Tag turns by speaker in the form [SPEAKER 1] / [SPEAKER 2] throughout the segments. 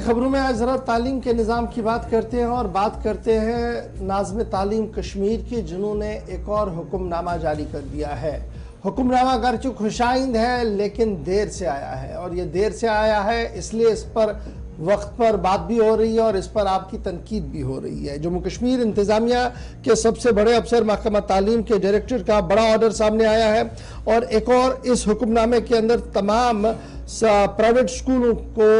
[SPEAKER 1] خبروں میں آج ذرا تعلیم کے نظام کی بات کرتے ہیں اور بات کرتے ہیں ناظم تعلیم کشمیر کی، جنہوں نے ایک اور حکم نامہ جاری کر دیا ہے۔ حکم نامہ اگرچہ خوشائند ہے لیکن دیر سے آیا ہے، اور یہ دیر سے آیا ہے اس لیے اس پر وقت پر بات بھی ہو رہی ہے اور اس پر آپ کی تنقید بھی ہو رہی ہے۔ جموں کشمیر انتظامیہ کے سب سے بڑے افسر محکمہ تعلیم کے ڈائریکٹر کا بڑا آرڈر سامنے آیا ہے، اور ایک اور اس حکم نامے کے اندر تمام پرائیویٹ سکولوں کو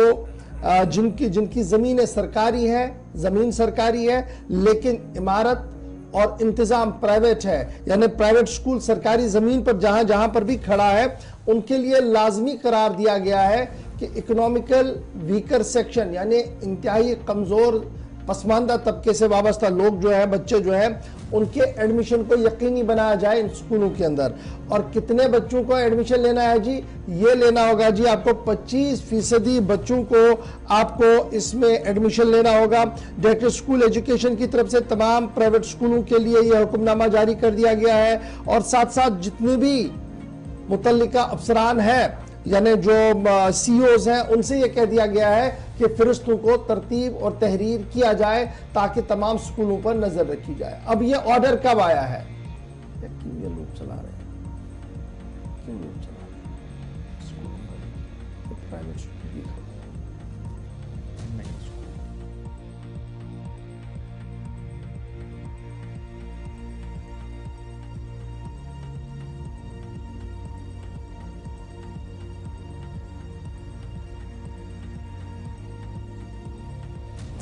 [SPEAKER 1] جن کی زمینیں سرکاری ہیں، زمین سرکاری ہے لیکن عمارت اور انتظام پرائیویٹ ہے، یعنی پرائیویٹ سکول سرکاری زمین پر جہاں پر بھی کھڑا ہے، ان کے لیے لازمی قرار دیا گیا ہے کہ اکنامیکل ویکر سیکشن یعنی انتہائی کمزور پسماندہ طبقے سے وابستہ لوگ جو ہیں، بچے جو ہیں، ان کے ایڈمیشن کو یقینی بنایا جائے ان سکولوں کے اندر۔ اور کتنے بچوں کو ایڈمیشن لینا ہے جی؟ یہ لینا ہوگا جی آپ کو 25% بچوں کو آپ کو اس میں ایڈمیشن لینا ہوگا۔ ڈائریکٹر اسکول ایجوکیشن کی طرف سے تمام پرائیویٹ سکولوں کے لیے یہ حکم نامہ جاری کر دیا گیا ہے، اور ساتھ ساتھ جتنے بھی متعلقہ افسران ہیں یعنی جو سی اوز ہیں، ان سے یہ کہہ دیا گیا ہے کہ فہرستوں کو ترتیب اور تحریر کیا جائے تاکہ تمام سکولوں پر نظر رکھی جائے۔ اب یہ آرڈر کب آیا ہے؟ کیوں یہ لوگ چلا رہے ہیں؟ کیوں لوگ چلا رہے ہیں سکولوں پر؟ پرائیویٹ سکول بھی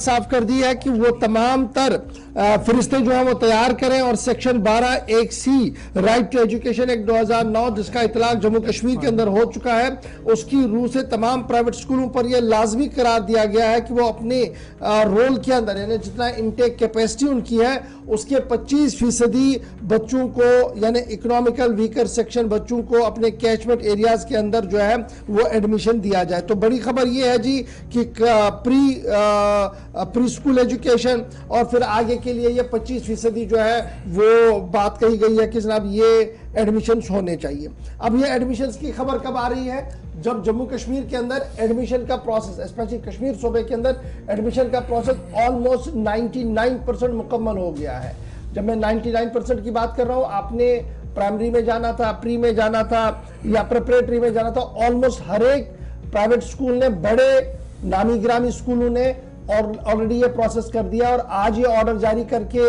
[SPEAKER 1] صاف کر دیا ہے کہ وہ تمام تر فہرستیں جو ہیں وہ تیار کریں، اور section 12(1)(c) right to education act 2009 جس کا اطلاق جموں کشمیر کے اندر ہو چکا ہے، اس کی روح سے تمام پرائیویٹ سکولوں پر یہ لازمی قرار دیا گیا ہے کہ وہ اپنے رول کے اندر یعنی جتنا انٹیک کیپیسٹی ان کی ہے اس کے 25% بچوں کو یعنی اکنامیکل ویکر سیکشن بچوں کو اپنے کیچمنٹ ایریاز کے اندر جو ہے وہ ایڈمیشن دیا جائے۔ تو بڑی خبر یہ ہے جی کہ پری سکول ایجوکیشن اور پھر آگے کے لیے یہ 25% جو ہے وہ بات کہی گئی ہے کہ جناب یہ ایڈمیشنز ہونے چاہیے۔ اب یہ ایڈمیشنز کی خبر کب آ رہی ہے؟ جب جموں کشمیر کے اندر ایڈمیشن کا پروسیس اسپیشلی کشمیر صوبے کے اندر ایڈمیشن کا پروسیس آلموسٹ 99% مکمل ہو گیا ہے۔ جب میں 99% کی بات کر رہا ہوں، آپ نے پرائمری میں جانا تھا، پری میں جانا تھا یا پریپریٹری میں جانا تھا، آلموسٹ ہر ایک پرائیویٹ سکول نے، بڑے نامی گرامی سکولوں نے اور آلریڈی یہ پروسیس کر دیا، اور آج یہ آرڈر جاری کر کے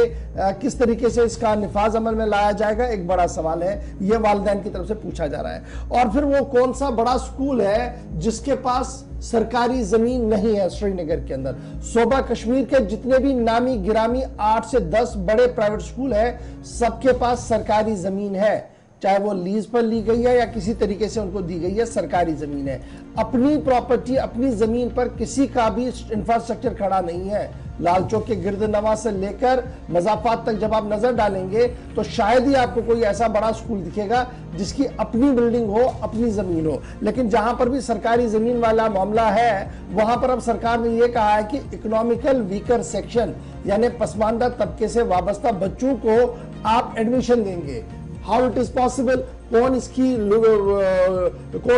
[SPEAKER 1] کس طریقے سے اس کا نفاذ عمل میں لایا جائے گا ایک بڑا سوال ہے، یہ والدین کی طرف سے پوچھا جا رہا ہے۔ اور پھر وہ کون سا بڑا سکول ہے جس کے پاس سرکاری زمین نہیں ہے؟ سری نگر کے اندر صوبہ کشمیر کے جتنے بھی نامی گرامی 8 سے 10 بڑے پرائیویٹ سکول ہیں، سب کے پاس سرکاری زمین ہے، چاہے وہ لیز پر لی گئی ہے یا کسی طریقے سے ان کو دی گئی ہے، سرکاری زمین ہے۔ اپنی پراپرٹی اپنی زمین پر کسی کا بھی انفراسٹرکچر کھڑا نہیں ہے۔ لال چوک کے گرد نواز سے لے کر مضافات تک جب آپ نظر ڈالیں گے تو شاید ہی آپ کو کوئی ایسا بڑا سکول دکھے گا جس کی اپنی بلڈنگ ہو، اپنی زمین ہو۔ لیکن جہاں پر بھی سرکاری زمین والا معاملہ ہے وہاں پر اب سرکار نے یہ کہا ہے کہ اکنامیکل ویکر سیکشن یعنی پسماندہ طبقے سے وابستہ بچوں کو آپ ایڈمیشن دیں گے۔ How it is possible? کون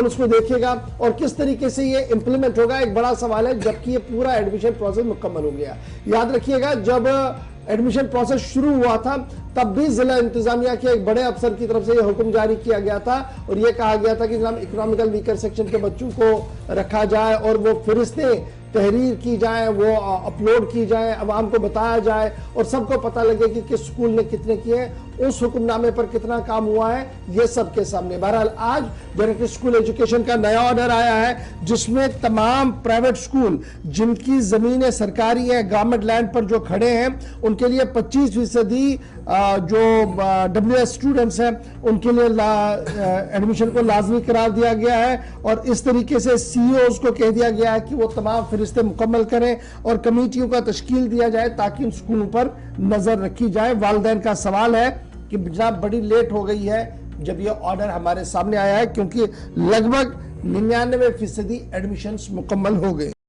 [SPEAKER 1] اس کو دیکھے گا اور کس طریقے سے یہ امپلیمنٹ ہوگا ایک بڑا سوال ہے، جبکہ یہ پورا ایڈمیشن پروسیس مکمل ہو گیا۔ یاد رکھیے گا جب ایڈمیشن پروسیس شروع ہوا تھا تب بھی ضلع انتظامیہ کے ایک بڑے افسر کی طرف سے یہ حکم جاری کیا گیا تھا اور یہ کہا گیا تھا کہ جناب اکنامیکل ویکر سیکشن کے بچوں کو رکھا جائے اور وہ فہرستیں تحریر کی جائیں، وہ اپلوڈ کی جائیں، عوام کو بتایا جائے اور سب کو پتہ لگے کہ کس سکول نے کتنے کیے ہیں، اس حکم نامے پر کتنا کام ہوا ہے، یہ سب کے سامنے۔ بہرحال آج ڈائریکٹر اسکول ایجوکیشن کا نیا آرڈر آیا ہے جس میں تمام پرائیویٹ سکول جن کی زمینیں سرکاری ہیں، گورنمنٹ لینڈ پر جو کھڑے ہیں، ان کے لیے 25% جو WS اسٹوڈنٹس ہیں ان کے لیے ایڈمیشن کو لازمی قرار دیا گیا ہے، اور اس طریقے سے سی اوز کو کہہ دیا گیا ہے کہ وہ تمام فہرستیں مکمل کریں اور کمیٹیوں کا تشکیل دیا جائے تاکہ ان سکولوں پر نظر رکھی جائے۔ والدین کا سوال ہے کہ جناب بڑی لیٹ ہو گئی ہے جب یہ آرڈر ہمارے سامنے آیا ہے، کیونکہ لگ بھگ 99% ایڈمیشنز مکمل ہو گئے۔